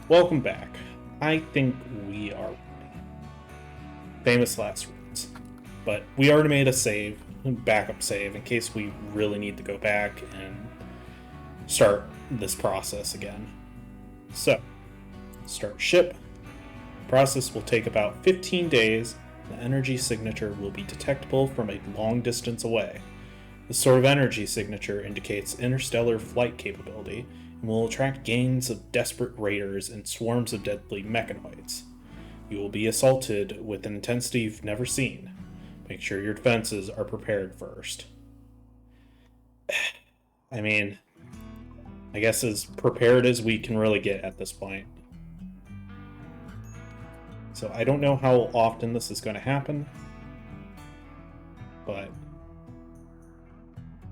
Welcome back. I think we are ready. Famous last words. But we already made a save, backup save, in case we really need to go back and start this process again. So, start ship. Process will take about 15 days. The energy signature will be detectable from a long distance away. This sort of energy signature indicates interstellar flight capability and will attract gangs of desperate raiders and swarms of deadly mechanoids. You will be assaulted with an intensity you've never seen. Make sure your defenses are prepared first. I mean, I guess as prepared as we can really get at this point. So I don't know how often this is going to happen, but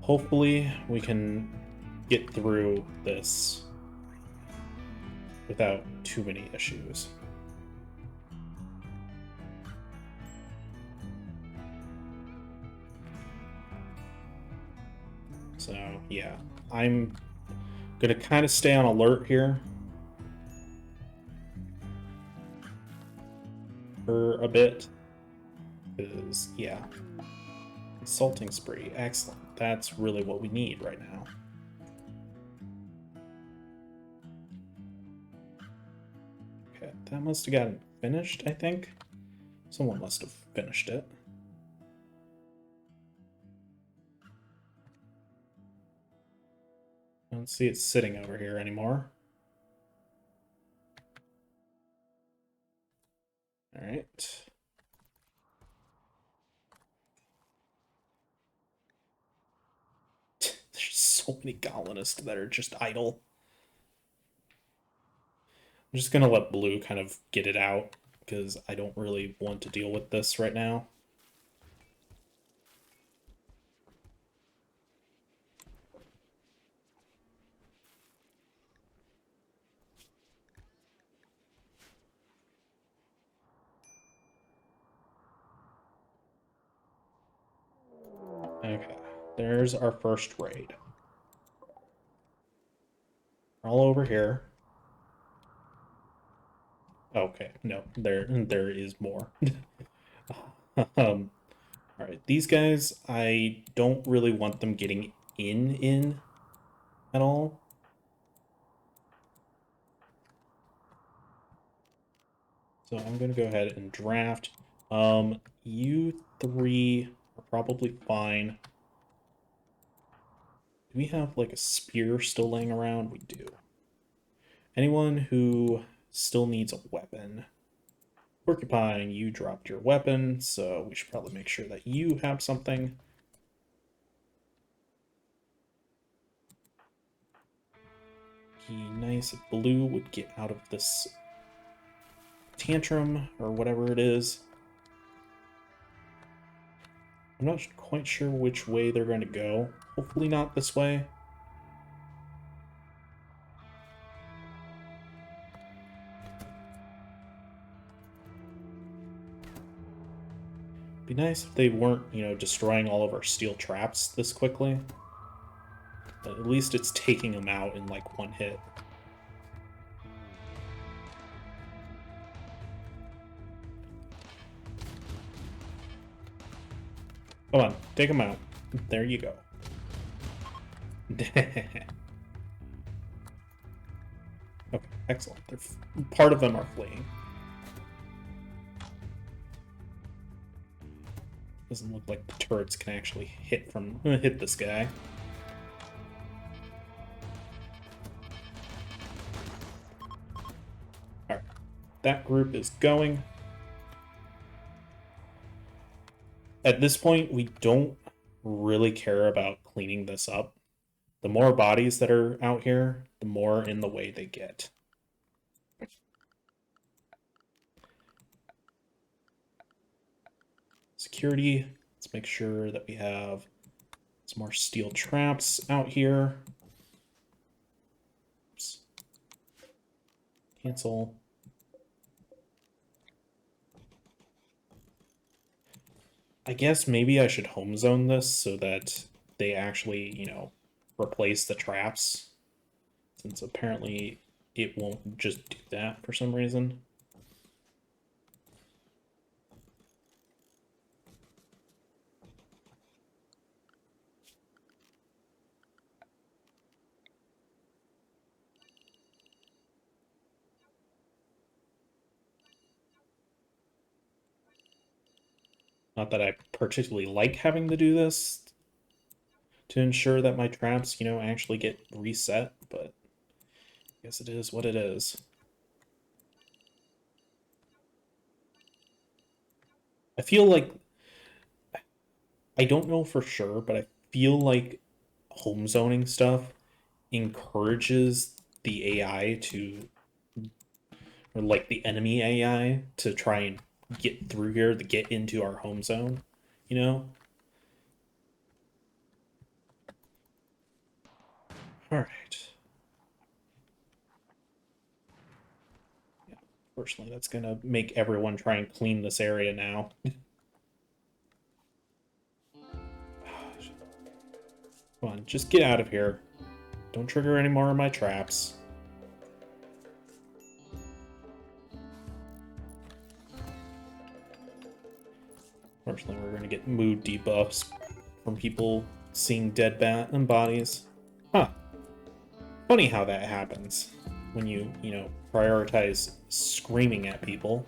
hopefully we can get through this without too many issues. So yeah, I'm gonna kind of stay on alert here for a bit, because yeah, assaulting spree, excellent. That's really what we need right now. Okay, that must have gotten finished, I think. Someone must have finished it. I don't see it sitting over here anymore. All right. There's so many colonists that are just idle. I'm just gonna let blue kind of get it out because I don't really want to deal with this right now. Okay, there's our first raid. All over here. Okay, no, there is more. All right, these guys, I don't really want them getting in at all. So I'm gonna go ahead and draft. You three are probably fine. Do we have like a spear still laying around? We do. Anyone who still needs a weapon. Porcupine, you dropped your weapon, so we should probably make sure that you have something. Be nice if Blue would get out of this tantrum or whatever it is. I'm not quite sure which way they're going to go. Hopefully not this way. Be nice if they weren't, destroying all of our steel traps this quickly. But at least it's taking them out in like one hit. Come on, take them out. There you go. Okay, excellent. Part of them are fleeing. Doesn't look like the turrets can actually hit this guy. Alright. That group is going. At this point, we don't really care about cleaning this up. The more bodies that are out here, the more in the way they get. Security, let's make sure that we have some more steel traps out here. Oops. Cancel. I guess maybe I should home zone this so that they actually, replace the traps. Since apparently it won't just do that for some reason. Not that I particularly like having to do this to ensure that my traps, actually get reset, but I guess it is what it is. I feel like, I don't know for sure, but I feel like home zoning stuff encourages the AI to, or like the enemy AI to try and get through here, to get into our home zone, you know? All right. Yeah, fortunately, that's gonna make everyone try and clean this area now. Come on, just get out of here. Don't trigger any more of my traps. Fortunately, we're gonna get mood debuffs from people seeing dead bat and bodies. Huh. Funny how that happens when you prioritize screaming at people.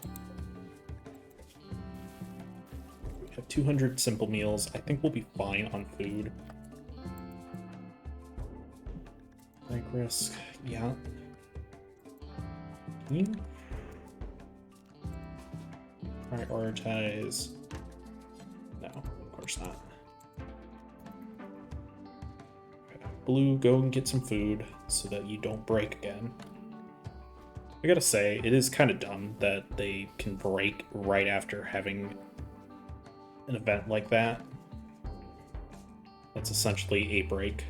We have 200 simple meals. I think we'll be fine on food. Rank risk, yeah. Can you prioritize? No, of course not. Okay. Blue, go and get some food so that you don't break again. I gotta say, it is kind of dumb that they can break right after having an event like that. That's essentially a break.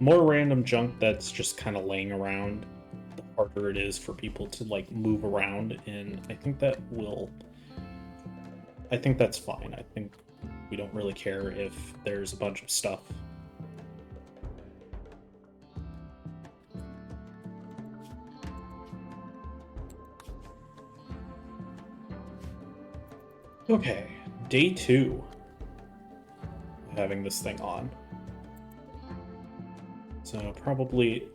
More random junk that's just kind of laying around, the harder it is for people to like move around, and I think that's fine. I think we don't really care if there's a bunch of stuff. Okay, day 2 having this thing on. So probably...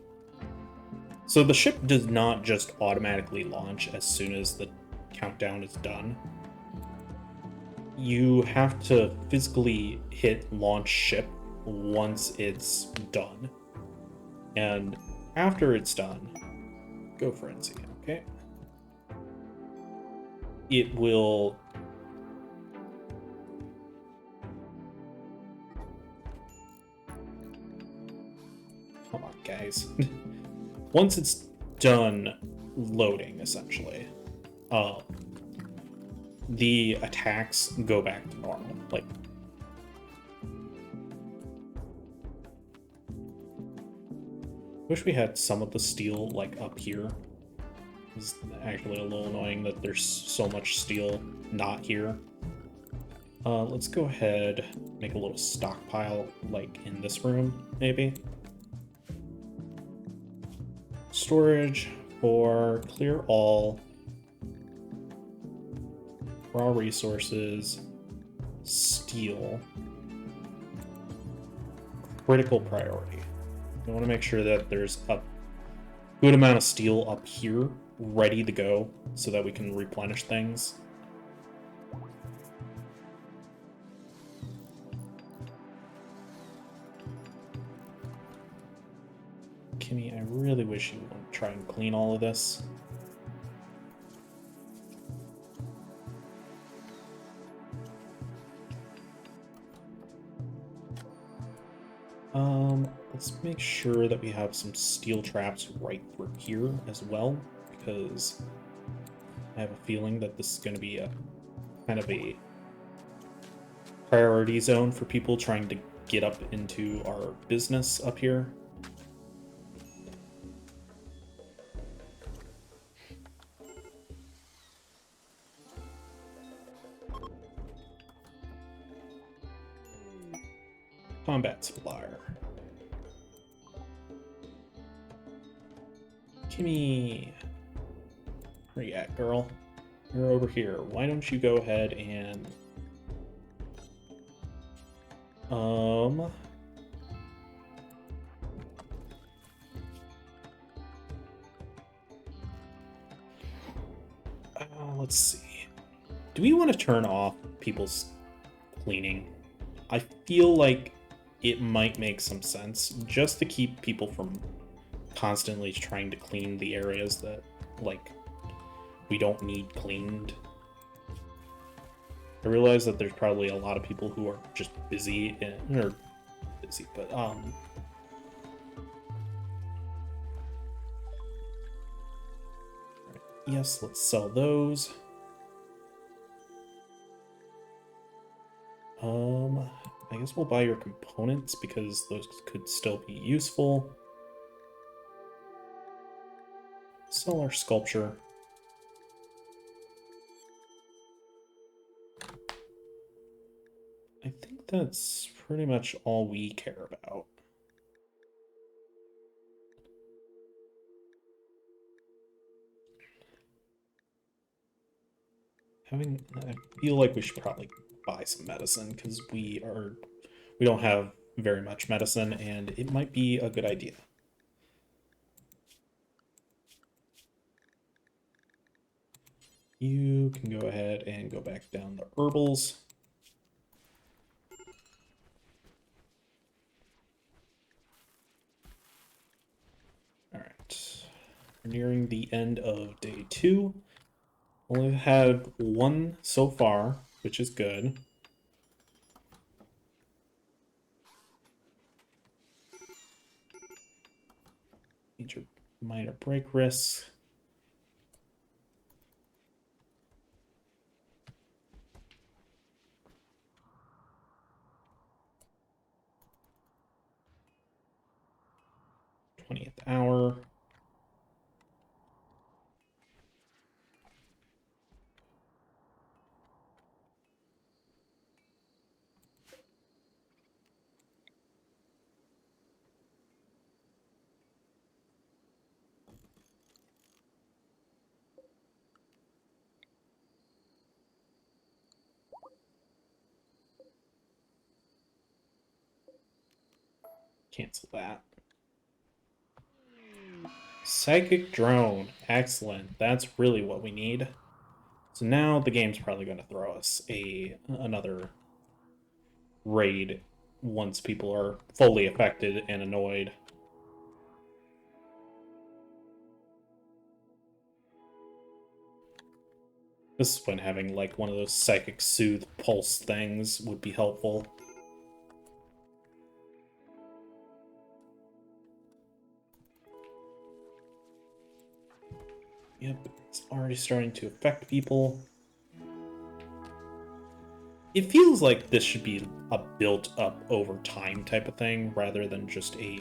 So the ship does not just automatically launch as soon as the countdown is done. You have to physically hit launch ship once it's done. And after it's done, go frenzy, okay? It will... Come on, guys. Once it's done loading, essentially, the attacks go back to normal. Like, wish we had some of the steel like up here. It's actually a little annoying that there's so much steel not here. Let's go ahead, make a little stockpile like in this room, maybe. Storage for clear all, raw resources, steel, critical priority. I want to make sure that there's a good amount of steel up here ready to go so that we can replenish things. Kimmy, I really wish you would try and clean all of this. Let's make sure that we have some steel traps right through here as well, because I have a feeling that this is going to be a kind of a priority zone for people trying to get up into our business up here. Combat supplier. Kimmy. Where you at, girl? You're over here. Why don't you go ahead and... let's see. Do we want to turn off people's cleaning? I feel like it might make some sense just to keep people from constantly trying to clean the areas that, like, we don't need cleaned. I realize that there's probably a lot of people who are just busy, but yes, let's sell those. I guess we'll buy your components because those could still be useful. Sell our sculpture. I think that's pretty much all we care about. I feel like we should probably buy some medicine because we don't have very much medicine, and it might be a good idea. You can go ahead and go back down the herbals. All right, we're nearing the end of day 2. Only had 1 so far, which is good. Major minor break risks. th hour. Cancel that. Psychic drone. Excellent. That's really what we need. So now the game's probably going to throw us another raid once people are fully affected and annoyed. This is when having like one of those psychic soothe pulse things would be helpful. Yep, it's already starting to affect people. It feels like this should be a built-up over time type of thing, rather than just a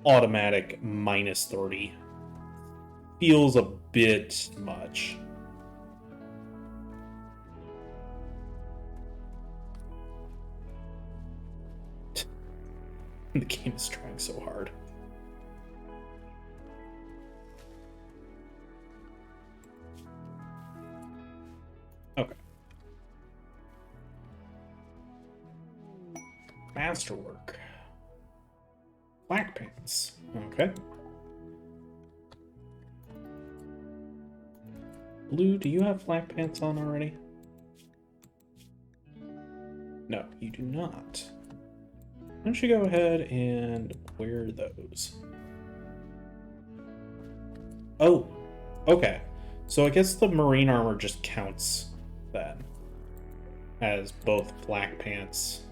automatic -30. Feels a bit much. The game is trying so hard. Okay. Masterwork. Black pants. Okay. Blue, do you have black pants on already? No, you do not. Why don't you go ahead and wear those? Oh, okay. So I guess the marine armor just counts then as both black pants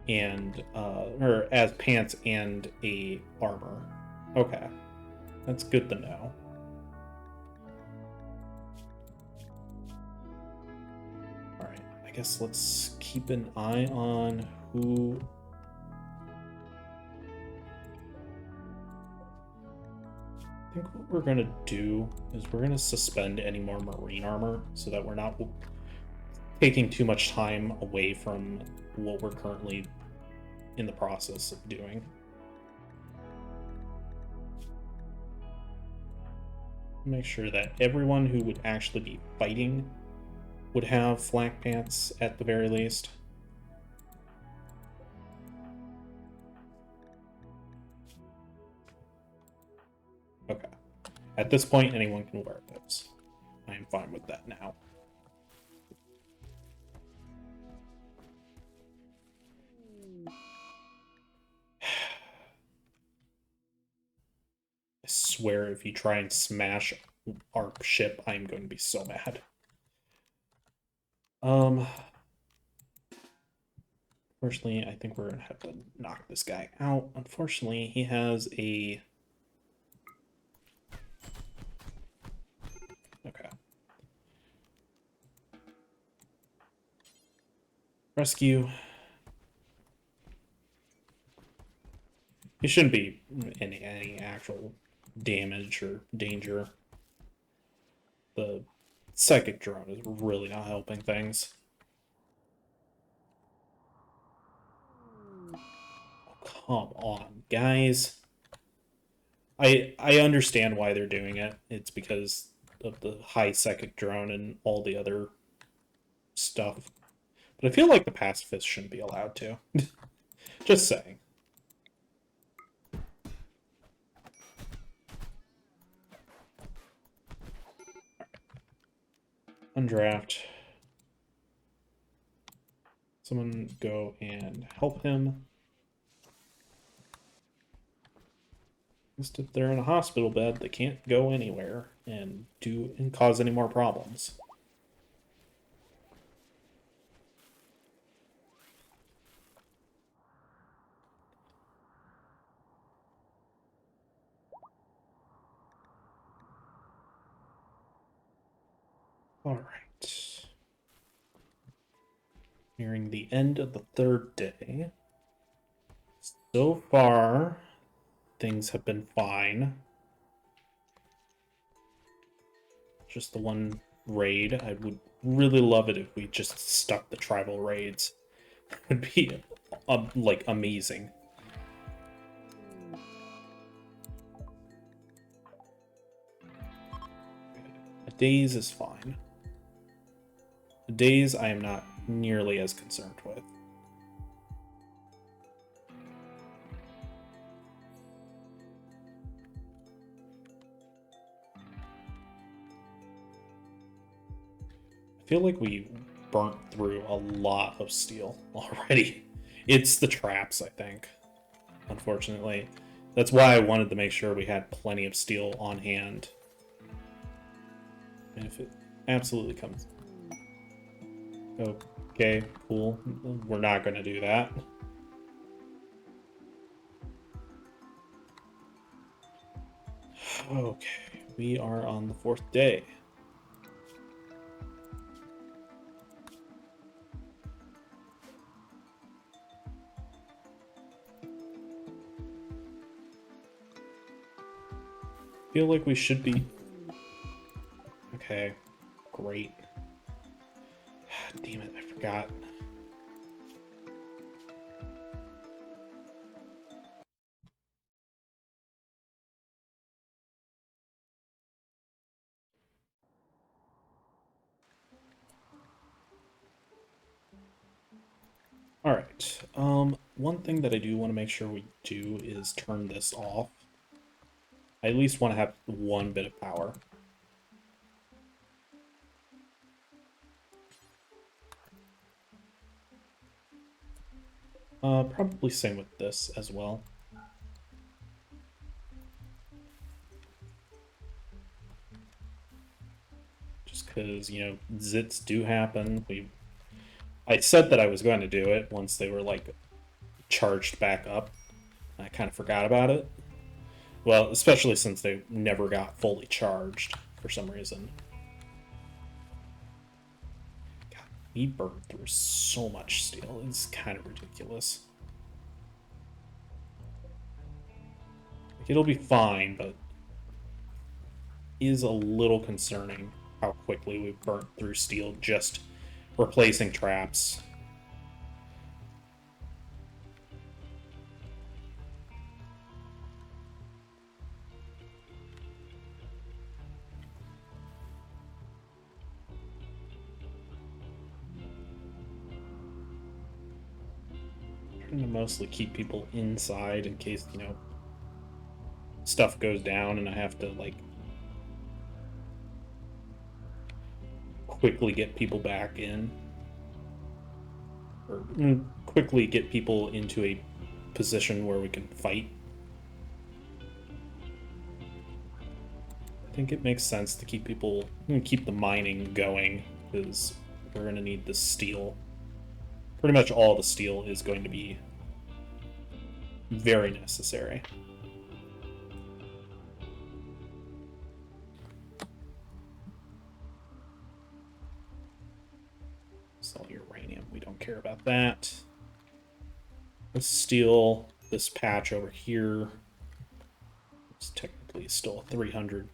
and or as pants and a armor. Okay, that's good to know. Alright, I guess let's keep an eye on who... I think what we're going to do is we're going to suspend any more marine armor so that we're not taking too much time away from what we're currently in the process of doing. Make sure that everyone who would actually be fighting would have flak pants at the very least. Okay. At this point, anyone can wear those. I am fine with that now. I swear if you try and smash our ship, I'm going to be so mad. Unfortunately, I think we're going to have to knock this guy out. Unfortunately, he has a... Okay. Rescue. He shouldn't be in any actual damage or danger. The psychic drone is really not helping things. Oh, come on, guys. I understand why they're doing it. It's because of the high psychic drone and all the other stuff. But I feel like the pacifists shouldn't be allowed to. Just saying. Undraft. Someone go and help him. Just if they're in a hospital bed, they can't go anywhere and cause any more problems. All right. Nearing the end of the third day. So far, things have been fine. Just the one raid. I would really love it if we just stuck the tribal raids. It would be, like, amazing. A daze is fine. The days I am not nearly as concerned with. I feel like we burnt through a lot of steel already. It's the traps, I think, unfortunately. That's why I wanted to make sure we had plenty of steel on hand. And if it absolutely comes... Okay, cool. We're not going to do that. Okay, we are on the fourth day. Feel like we should be... Okay, great. Damn it, I forgot. Alright, one thing that I do want to make sure we do is turn this off. I at least want to have one bit of power. Probably same with this as well. Just because, you know, zits do happen. I said that I was going to do it once they were, like, charged back up. I kind of forgot about it. Well, especially since they never got fully charged for some reason. God, We burned through so much steel. It's kind of ridiculous. It'll be fine, but is a little concerning how quickly we've burnt through steel just replacing traps. Trying to mostly keep people inside in case, you know, stuff goes down and I have to, like, quickly get people back in. Or quickly get people into a position where we can fight. I think it makes sense to keep the mining going, because we're going to need the steel. Pretty much all the steel is going to be very necessary. Sell uranium, we don't care about that. Let's steal this patch over here. It's technically still a 300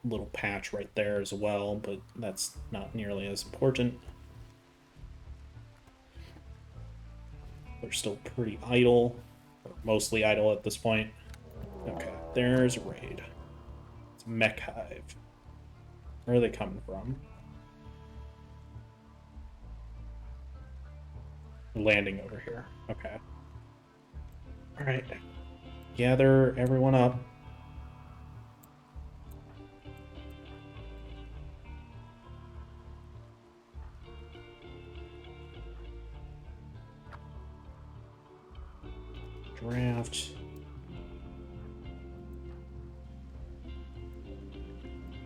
little patch right there as well, but that's not nearly as important. They're still pretty idle, or mostly idle at this point. Okay, there's a raid. It's a mech hive. Where are they coming from? Landing over here. Okay. Alright. Gather everyone up. Draft.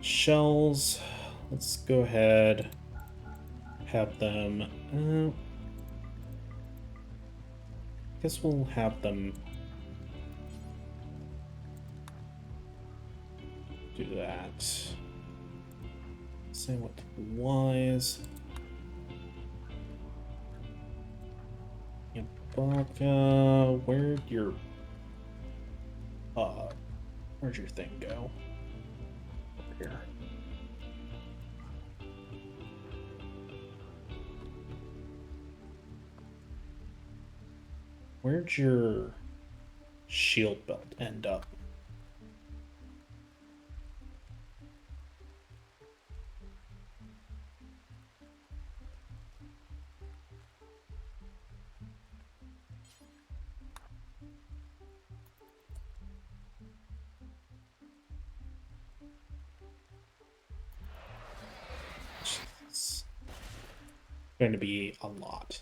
Shells. Let's go ahead. Have them. I guess we'll have them do that. Same with Y's. Yabaka, where'd your thing go? Over here. Where'd your shield belt end up? It's going to be a lot.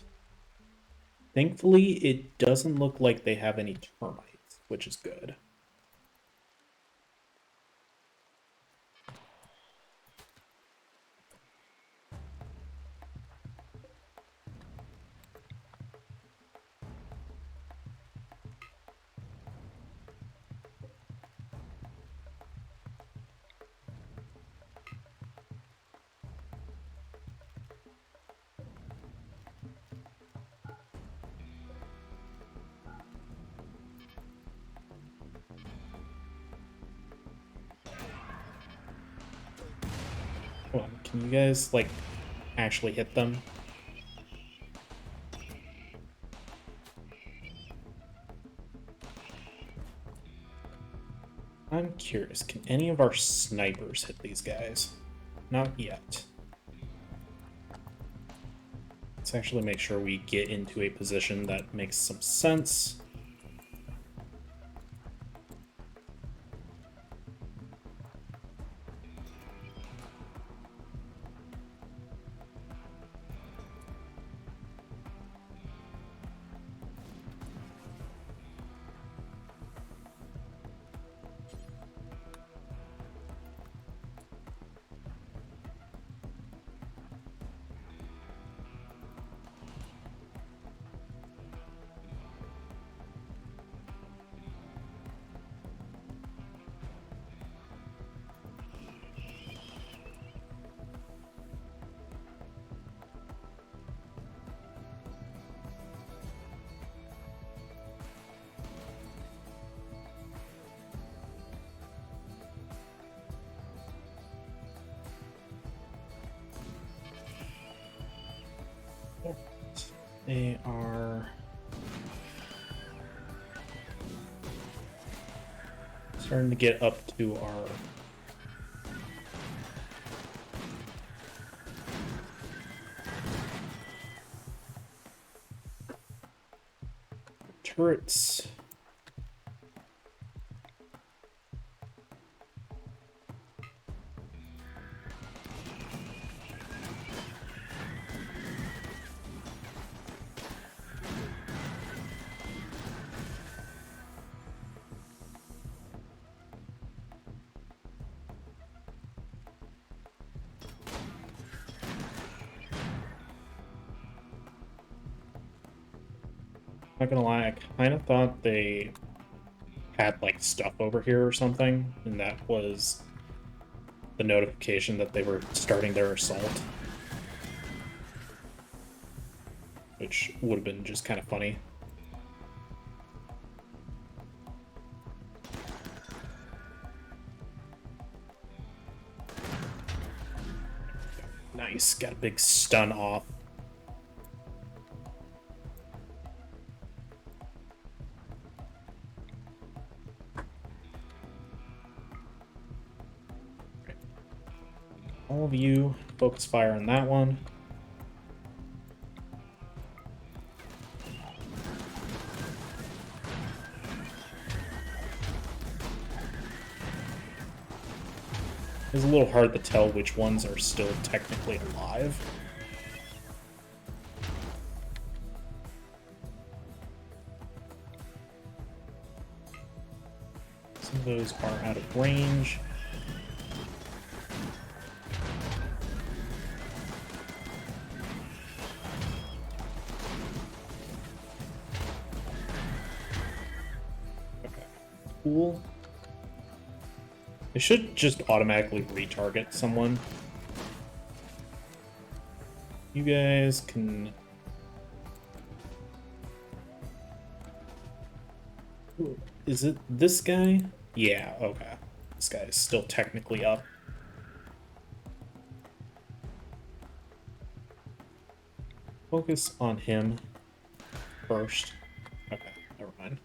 Thankfully, it doesn't look like they have any termites, which is good. Well, can you guys, like, actually hit them? I'm curious, can any of our snipers hit these guys? Not yet. Let's actually make sure we get into a position that makes some sense. They are starting to get up to our turrets. Not gonna lie, I kind of thought they had like stuff over here or something, and that was the notification that they were starting their assault, which would have been just kind of funny. Nice, got a big stun off. All of you, focus fire on that one. It's a little hard to tell which ones are still technically alive. Some of those are out of range. Okay, cool. It should just automatically retarget someone. You guys can... Ooh, is it this guy? Yeah, okay. This guy is still technically up. Focus on him first. Okay, never mind.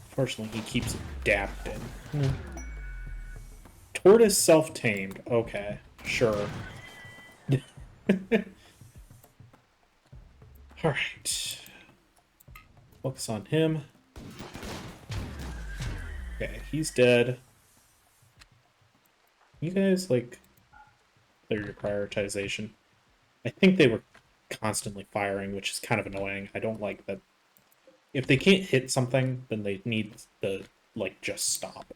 Fortunately, he keeps adapting. Tortoise self-tamed. Okay, sure. Alright. Focus on him. Okay, he's dead. You guys, like, clear your prioritization. I think they were constantly firing, which is kind of annoying. I don't like that. If they can't hit something, then they need to, like, just stop.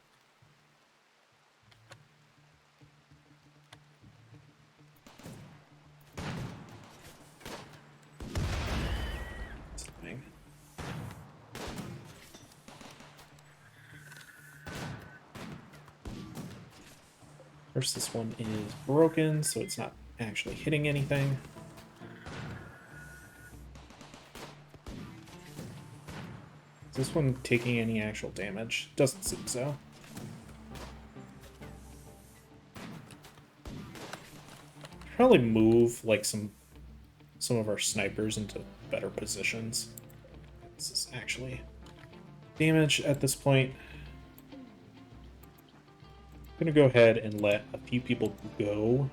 First, this one is broken, so it's not actually hitting anything. Is this one taking any actual damage? Doesn't seem so. Probably move like some of our snipers into better positions. This is actually damage at this point. I'm gonna go ahead and let a few people go.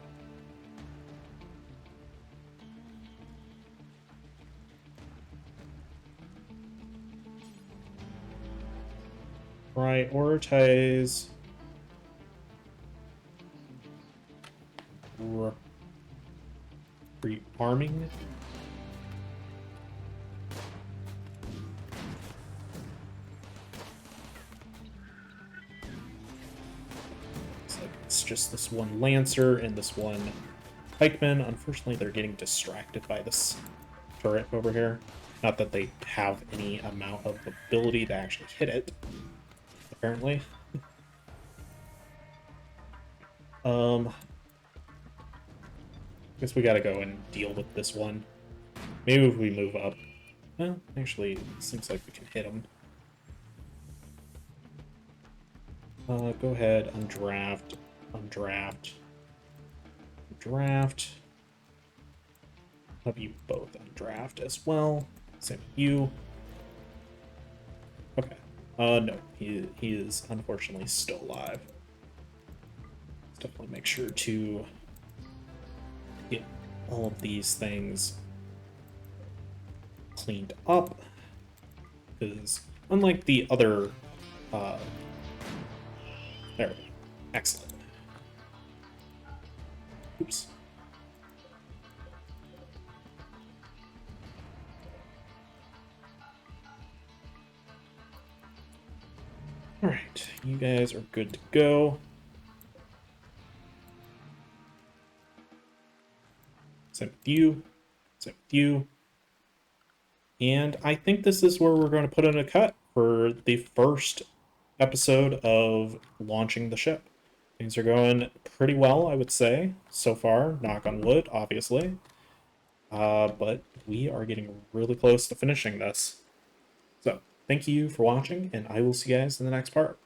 Prioritize rearming. It's just this one Lancer and this one Pikeman. Unfortunately, they're getting distracted by this turret over here. Not that they have any amount of ability to actually hit it, apparently. Guess we gotta go and deal with this one. Maybe if we move up. Well, actually, it seems like we can hit him. Go ahead, undraft. draft. Have you both on draft as well. Same with you. Okay. No, he is unfortunately still alive. Let's definitely make sure to get all of these things cleaned up, because unlike the other, uh, there we go. Excellent. Oops. All right, you guys are good to go. Same with you. Same with you. And I think this is where we're going to put in a cut for the first episode of launching the ship. Things are going pretty well, I would say, so far. Knock on wood, obviously. But we are getting really close to finishing this. So, thank you for watching, and I will see you guys in the next part.